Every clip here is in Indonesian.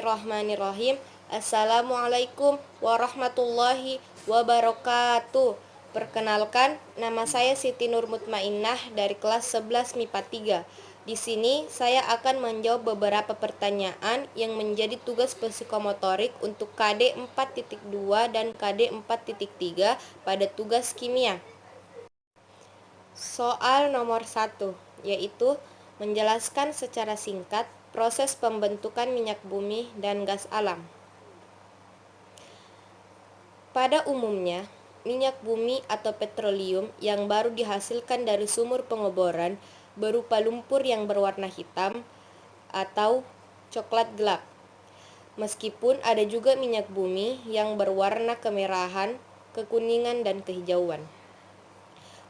Bismillahirrahmanirrahim. Assalamualaikum warahmatullahi wabarakatuh. Perkenalkan, nama saya Siti Nur Mutmainnah dari kelas 11 MIPA 3. Di sini saya akan menjawab beberapa pertanyaan yang menjadi tugas psikomotorik untuk KD 4.2 dan KD 4.3 pada tugas kimia. Soal nomor 1, yaitu menjelaskan secara singkat proses pembentukan minyak bumi dan gas alam. Pada umumnya, minyak bumi atau petroleum yang baru dihasilkan dari sumur pengeboran berupa lumpur yang berwarna hitam atau coklat gelap. Meskipun ada juga minyak bumi yang berwarna kemerahan, kekuningan, dan kehijauan.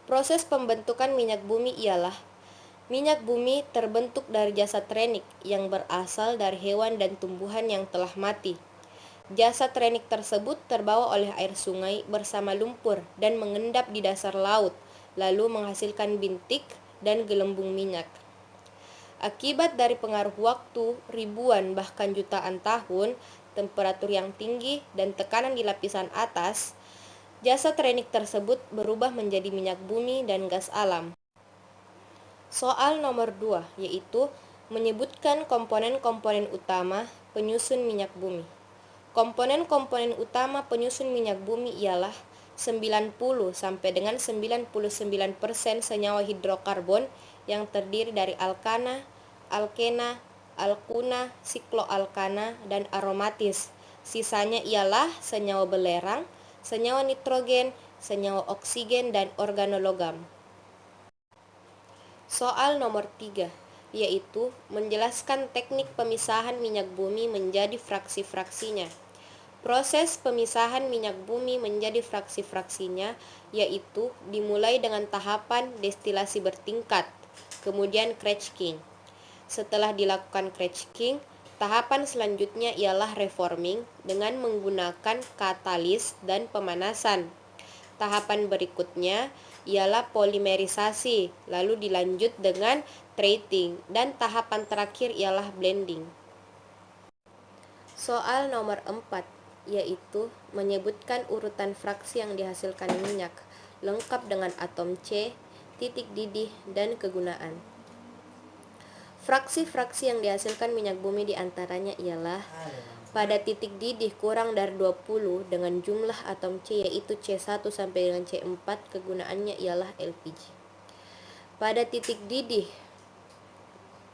Proses pembentukan minyak bumi ialah minyak bumi terbentuk dari jasad renik yang berasal dari hewan dan tumbuhan yang telah mati. Jasad renik tersebut terbawa oleh air sungai bersama lumpur dan mengendap di dasar laut, lalu menghasilkan bintik dan gelembung minyak. Akibat dari pengaruh waktu, ribuan bahkan jutaan tahun, temperatur yang tinggi, dan tekanan di lapisan atas, jasad renik tersebut berubah menjadi minyak bumi dan gas alam. Soal nomor 2, yaitu menyebutkan komponen-komponen utama penyusun minyak bumi. Komponen-komponen utama penyusun minyak bumi ialah 90 sampai dengan 99% senyawa hidrokarbon yang terdiri dari alkana, alkena, alkuna, sikloalkana, dan aromatis. Sisanya ialah senyawa belerang, senyawa nitrogen, senyawa oksigen, dan organologam. Soal nomor 3, yaitu menjelaskan teknik pemisahan minyak bumi menjadi fraksi-fraksinya. Proses pemisahan minyak bumi menjadi fraksi-fraksinya yaitu dimulai dengan tahapan destilasi bertingkat, kemudian cracking. Setelah dilakukan cracking, tahapan selanjutnya ialah reforming dengan menggunakan katalis dan pemanasan. Tahapan berikutnya ialah polimerisasi, lalu dilanjut dengan treating, dan tahapan terakhir ialah blending. Soal nomor 4, yaitu menyebutkan urutan fraksi yang dihasilkan minyak, lengkap dengan atom C, titik didih, dan kegunaan. Fraksi-fraksi yang dihasilkan minyak bumi diantaranya ialah pada titik didih kurang dari 20 dengan jumlah atom C yaitu C1 sampai dengan C4, kegunaannya ialah LPG. Pada titik didih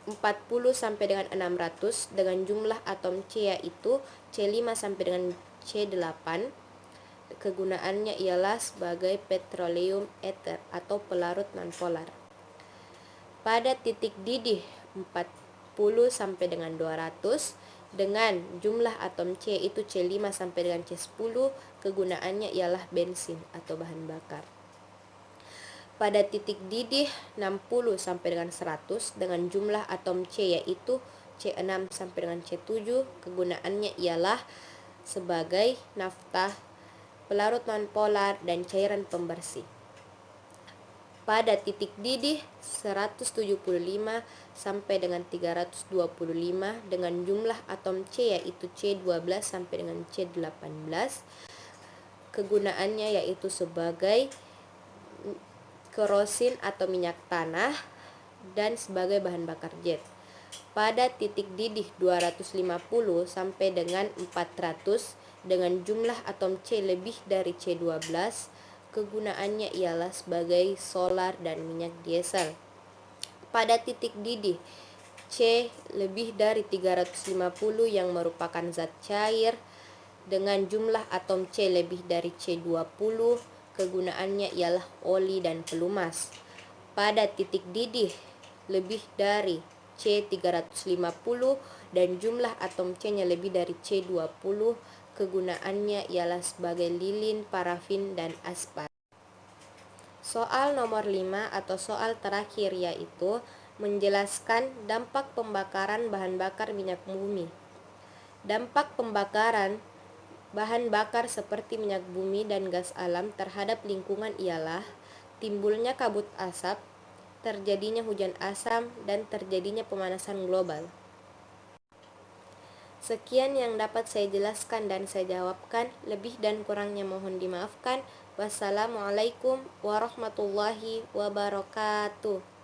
40 sampai dengan 600 dengan jumlah atom C yaitu C5 sampai dengan C8, kegunaannya ialah sebagai petroleum ether atau pelarut nonpolar. Pada titik didih 40 sampai dengan 200 dengan jumlah atom C itu C5 sampai dengan C10, kegunaannya ialah bensin atau bahan bakar. Pada titik didih 60 sampai dengan 100 dengan jumlah atom C yaitu C6 sampai dengan C7, kegunaannya ialah sebagai nafta, pelarut nonpolar, dan cairan pembersih. Pada titik didih 175 sampai dengan 325 dengan jumlah atom C yaitu C12 sampai dengan C18, kegunaannya yaitu sebagai kerosin atau minyak tanah dan sebagai bahan bakar jet. Pada titik didih 250 sampai dengan 400 dengan jumlah atom C lebih dari C12, kegunaannya ialah sebagai solar dan minyak diesel. Pada titik didih C lebih dari 350 yang merupakan zat cair dengan jumlah atom C lebih dari C20, kegunaannya ialah oli dan pelumas. Pada titik didih lebih dari C350 dan jumlah atom C-nya lebih dari C20, kegunaannya ialah sebagai lilin, parafin, dan aspal. Soal nomor 5 atau soal terakhir yaitu menjelaskan dampak pembakaran bahan bakar minyak bumi. Dampak pembakaran bahan bakar seperti minyak bumi dan gas alam terhadap lingkungan ialah timbulnya kabut asap, terjadinya hujan asam, dan terjadinya pemanasan global. Sekian yang dapat saya jelaskan dan saya jawabkan. Lebih dan kurangnya mohon dimaafkan. Wassalamualaikum warahmatullahi wabarakatuh.